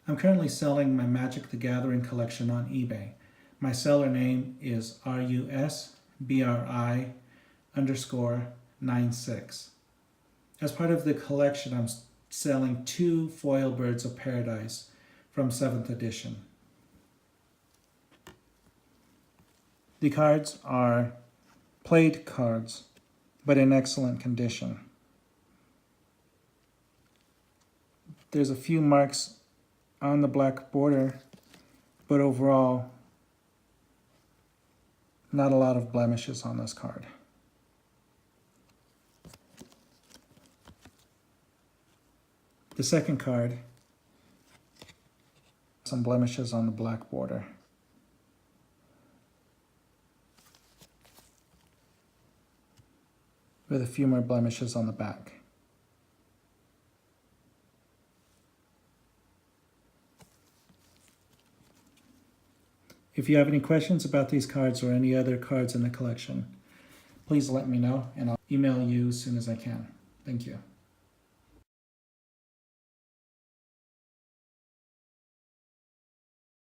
I'm currently selling my Magic the Gathering collection on eBay. My seller name is RUSBRI_96. As part of the collection, I'm selling 2 foil Birds of Paradise from 7th edition. The cards are played cards, but in excellent condition. There's a few marks on the black border, but overall, not a lot of blemishes on this card. The second card, some blemishes on the black border. With a few more blemishes on the back. If you have any questions about these cards or any other cards in the collection, please let me know and I'll email you as soon as I can. Thank you.